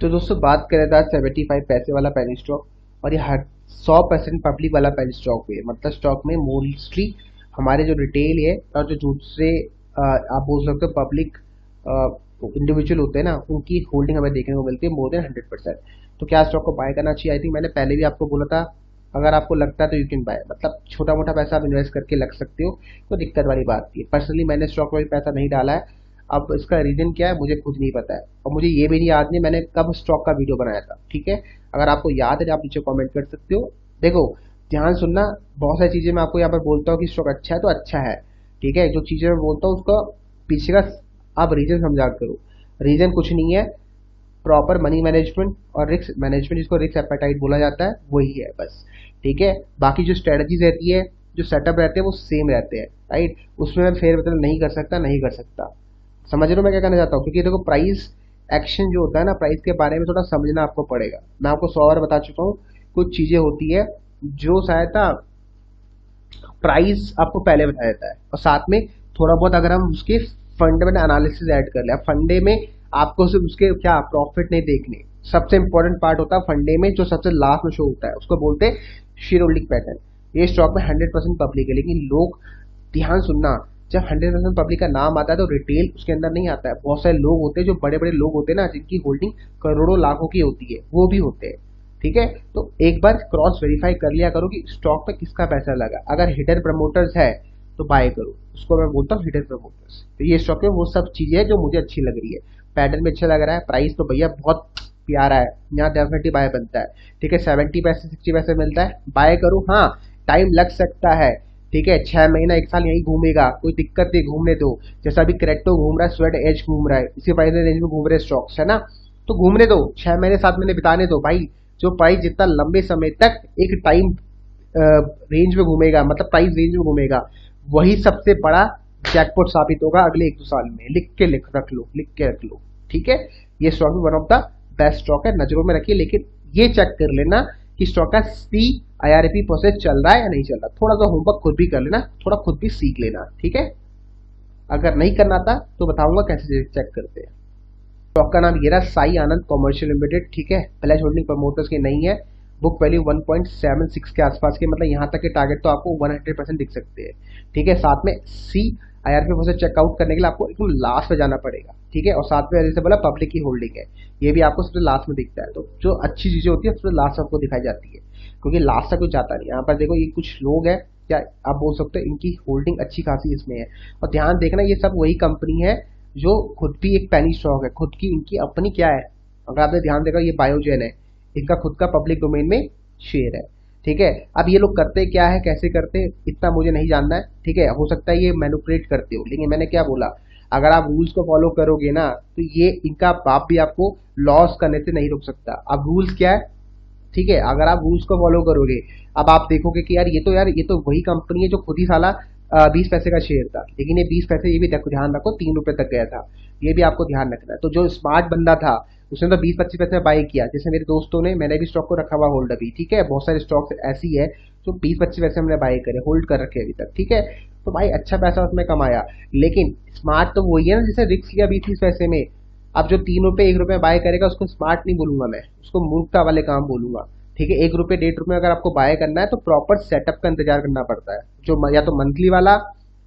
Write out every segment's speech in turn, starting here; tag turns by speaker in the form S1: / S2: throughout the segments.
S1: तो दोस्तों बात करें था 75 पैसे वाला पेनी स्टॉक, और ये हर 100% पब्लिक वाला पेनी स्टॉक भी है। मतलब स्टॉक में मोस्टली हमारे जो रिटेल है और जो दूसरे आप बोल सकते हो पब्लिक इंडिविजुअल होते हैं ना, उनकी होल्डिंग हमें देखने को मिलती है मोर देन 100%। तो क्या स्टॉक को बाय करना चाहिए? आई थिंक मैंने पहले भी आपको बोला था, अगर आपको लगता है तो यू कैन बाय। मतलब छोटा मोटा पैसा आप इन्वेस्ट करके लग सकते हो, तो दिक्कत वाली बात नहीं है। पर्सनली मैंने स्टॉक में पैसा नहीं डाला है। अब इसका रीजन क्या है मुझे खुद नहीं पता है, और मुझे ये भी नहीं याद नहीं मैंने कब स्टॉक का वीडियो बनाया था। ठीक है, अगर आपको याद है तो आप नीचे कमेंट कर सकते हो। देखो, ध्यान सुनना, बहुत सारी चीजें मैं आपको यहाँ पर बोलता हूँ कि स्टॉक अच्छा है तो अच्छा है। ठीक है, जो चीजें मैं बोलता हूँ उसका पीछे का आप रीजन समझा करो। रीजन कुछ नहीं है, प्रॉपर मनी मैनेजमेंट और रिस्क मैनेजमेंट, जिसको रिस्क एपेटाइट बोला जाता है, वही है बस। ठीक है, बाकी जो स्ट्रेटजीज रहती है, जो सेटअप रहते हैं, वो सेम रहते हैं। राइट, उसमें मैं फेरबदल नहीं कर सकता, नहीं कर सकता। समझ रहे हो मैं क्या कहना चाहता हूँ? क्योंकि देखो, प्राइस एक्शन जो होता है ना, प्राइस के बारे में थोड़ा समझना आपको पड़ेगा। मैं आपको 100 बार बता चुका हूँ, कुछ चीजें होती है जो शायद ना प्राइस आपको पहले बता देता है, और साथ में थोड़ा बहुत अगर हम उसके फंडामेंटल एनालिसिस ऐड कर ले। फंडे में आपको सिर्फ उसके क्या प्रॉफिट नहीं देखने, सबसे इंपॉर्टेंट पार्ट होता है फंडे में जो सबसे लास्ट में शो होता है, उसको बोलते हैं शेयर होल्डिंग पैटर्न। ये स्टॉक में 100% पब्लिक है, लेकिन लोग, ध्यान सुनना, जब 100% पब्लिक का नाम आता है तो रिटेल उसके अंदर नहीं आता है। बहुत सारे लोग होते हैं, जो बड़े बड़े लोग होते हैं ना, जिनकी होल्डिंग करोड़ों लाखों की होती है, वो भी होते हैं। ठीक है, तो एक बार क्रॉस वेरीफाई कर लिया करो कि स्टॉक पे किसका पैसा लगा। अगर हिडन प्रमोटर्स है तो बाय करो, उसको मैं बोलता हूँ हिडन प्रमोटर्स। तो ये स्टॉक में वो सब चीजें हैं जो मुझे अच्छी लग रही है। पैटर्न भी अच्छा लग रहा है, प्राइस तो भैया बहुत प्यारा है, यहाँ डेफिनेटली बाय बनता है। ठीक है, 70 पैसे 60 पैसे मिलता है, बाय करो। हाँ, टाइम लग सकता है, ठीक है, 6 महीना 1 साल यही घूमेगा, कोई दिक्कत नहीं, घूमने दो। जैसा अभी क्रेप्टो घूम रहा है, स्वेट एज घूम रहा है, इसी प्राइस रेंज में घूम रहे स्टॉक्स है ना, तो घूमने दो, 6 महीने 7 महीने बिताने दो भाई। जो प्राइस जितना लंबे समय तक एक टाइम रेंज में घूमेगा, मतलब प्राइस रेंज में घूमेगा, वही सबसे बड़ा जैकपॉट साबित होगा अगले 1-2 साल में। लिख के रख लो, लिख के रख लो। ठीक है, ये स्टॉक भी one of the best stock है, नजरों में रखिए। लेकिन ये चेक कर लेना कि स्टॉक का सी IRP प्रोसेस चल रहा है या नहीं चल रहा। थोड़ा सा होमवर्क खुद भी कर लेना, थोड़ा खुद भी सीख लेना। ठीक है, अगर नहीं करना था तो बताऊंगा कैसे चेक करते हैं। स्टॉक का नाम ये रहा, साई आनंद कॉमर्शियल लिमिटेड। ठीक है, प्लेज होल्डिंग प्रमोटर्स की नहीं है, बुक वैल्यू 1.76 के आसपास के, मतलब यहाँ तक के टारगेट तो आपको 100% दिख सकते हैं। ठीक है, साथ में सी IRP प्रोसेस चेकआउट करने के लिए आपको एकदम लास्ट में जाना पड़ेगा। ठीक है, और साथ में जैसे बोला पब्लिक की होल्डिंग है, ये भी आपको सबसे लास्ट में दिखता है। तो जो अच्छी चीजें होती है सबसे लास्ट आपको दिखाई जाती है, क्योंकि लास्ट तक कुछ जाता नहीं। यहाँ पर देखो, ये कुछ लोग हैं, क्या आप बोल सकते हो, इनकी होल्डिंग अच्छी खासी इसमें है। और ध्यान देखना, ये सब वही कंपनी है जो खुद भी एक पेनी स्टॉक है, खुद की इनकी अपनी क्या है, अगर आपने ध्यान देखा, ये बायोजेन है, इनका खुद का पब्लिक डोमेन में शेयर है। ठीक है, अब ये लोग करते क्या है, कैसे करते हैं, इतना मुझे नहीं जानना है। ठीक है, हो सकता है ये मैनिपुलेट करते हो, लेकिन मैंने क्या बोला, अगर आप रूल्स को फॉलो करोगे ना, तो ये इनका बाप भी आपको लॉस करने से नहीं रोक सकता। अब रूल्स क्या है, ठीक है, अगर आप रूल्स को फॉलो करोगे, अब आप देखोगे कि यार ये तो वही कंपनी है जो खुद ही साला 20 पैसे का शेयर था, लेकिन ये 20 पैसे, ये भी देखो, ध्यान रखो, 3 रुपए तक गया था, ये भी आपको ध्यान रखना है। तो जो स्मार्ट बंदा था उसने तो 20-25 पैसे में बाई किया। जैसे मेरे दोस्तों ने, मैंने भी स्टॉक को रखा हुआ होल्ड अभी। ठीक है, बहुत सारे स्टॉक्स ऐसी है जो 20-25 पैसे हमने बाई करे, होल्ड कर रखे अभी तक। ठीक है, तो भाई अच्छा पैसा उसमें कमाया। लेकिन स्मार्ट तो वही है ना जिसे रिस्क लिया 20-30 पैसे में। अब जो 3 रुपए 1 रुपए बाय करेगा उसको स्मार्ट नहीं बोलूंगा मैं, उसको मूर्खता वाले काम बोलूंगा। ठीक है, 1 रुपए 1.5 रुपए अगर आपको बाय करना है तो प्रॉपर सेटअप का इंतजार करना पड़ता है, जो या तो मंथली वाला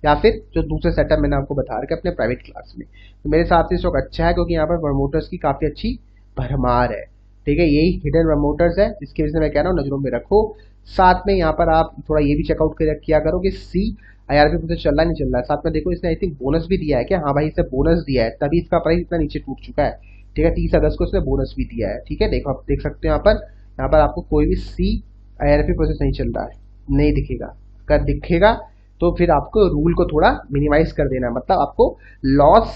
S1: या फिर जो दूसरे सेटअप मैंने आपको बता रखे अपने प्राइवेट क्लास में। तो मेरे हिसाब से स्टॉक अच्छा है, क्योंकि यहाँ पर प्रमोटर्स की काफी अच्छी भरमार है। ठीक है, यही हिडन प्रमोटर्स है, जिसकी वजह से मैं कह रहा हूँ नजरों में रखो। साथ में यहाँ पर आप थोड़ा ये भी चेकआउट किया करो कि सी IRP प्रोसेस चल रहा है नहीं चल रहा है। साथ में देखो, इसने आई थिंक बोनस भी दिया है क्या, हाँ भाई, इसने बोनस दिया है, तभी इसका प्राइस इतना नीचे टूट चुका है। ठीक है, 30 अगस्त को इसने बोनस भी दिया है। ठीक है, देखो, आप देख सकते हो यहाँ पर आपको कोई भी सी IRP प्रोसेस नहीं चल रहा है, नहीं दिखेगा। अगर दिखेगा तो फिर आपको रूल को थोड़ा मिनिमाइज कर देना है, मतलब आपको लॉस,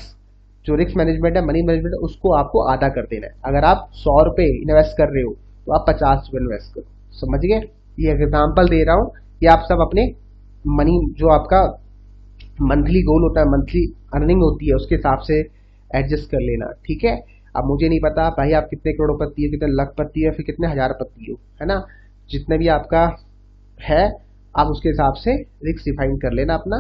S1: जो रिस्क मैनेजमेंट है, मनी मैनेजमेंट है, उसको आपको आधा कर देना है। अगर आप 100 रुपए इन्वेस्ट कर रहे हो तो आप 50 रुपए इन्वेस्ट करो। समझ गए? ये एग्जाम्पल दे रहा हूँ, ये आप सब अपने मनी, जो आपका मंथली गोल होता है, मंथली अर्निंग होती है, उसके हिसाब से एडजस्ट कर लेना। ठीक है, अब मुझे नहीं पता भाई आप कितने करोड़पति हो, कितने लखपति हो, फिर कितने हजारपति हो, है ना, जितने भी आपका है, आप उसके हिसाब से रिस्क डिफाइन कर लेना अपना,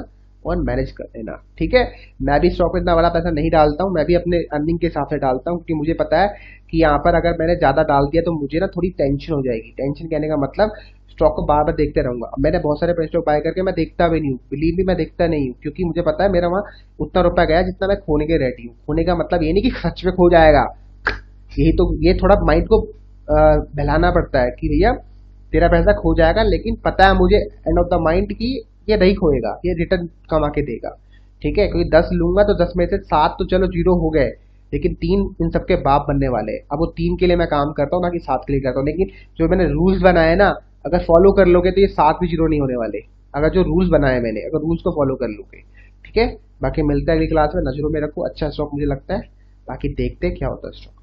S1: और मैनेज कर लेना, ठीक है। मैं भी स्टॉक में इतना बड़ा पैसा नहीं डालता हूँ, मैं भी अपने अर्निंग के हिसाब से डालता हूँ, क्योंकि मुझे पता है कि यहाँ पर अगर मैंने ज़्यादा डाल दिया तो मुझे ना थोड़ी टेंशन हो जाएगी। टेंशन कहने का मतलब स्टॉक को बार बार देखते रहूंगा। अब मैंने बहुत सारे स्टॉक बाय करके मैं देखता भी नहीं हूँ, बिलीव भी मैं देखता नहीं हूँ, क्योंकि मुझे पता है मेरा वहाँ उतना रुपया गया जितना मैं खोने के रेडी हूँ। खोने का मतलब ये नहीं कि सच में खो जाएगा, यही तो, ये थोड़ा माइंड को बहलाना पड़ता है कि भैया तेरा पैसा खो जाएगा, लेकिन पता है मुझे एंड ऑफ द माइंड की ये नहीं खोएगा, ये रिटर्न कमा के देगा, ठीक है। क्योंकि 10 लूंगा तो 10 में से 7 तो चलो जीरो हो गए, लेकिन 3 इन सबके बाप बनने वाले हैं। अब वो 3 के लिए मैं काम करता हूँ ना कि 7 के लिए करता हूँ, लेकिन जो मैंने रूल्स बनाए ना, अगर फॉलो कर लोगे तो ये 7 भी जीरो नहीं होने वाले। अगर जो रूल्स बनाए मैंने, अगर रूल्स को फॉलो कर लोगे, ठीक है। बाकी मिलता है अगली क्लास में, नजरों में रखो अच्छा स्टॉक मुझे लगता है, बाकी देखते हैं क्या होता है स्टॉक।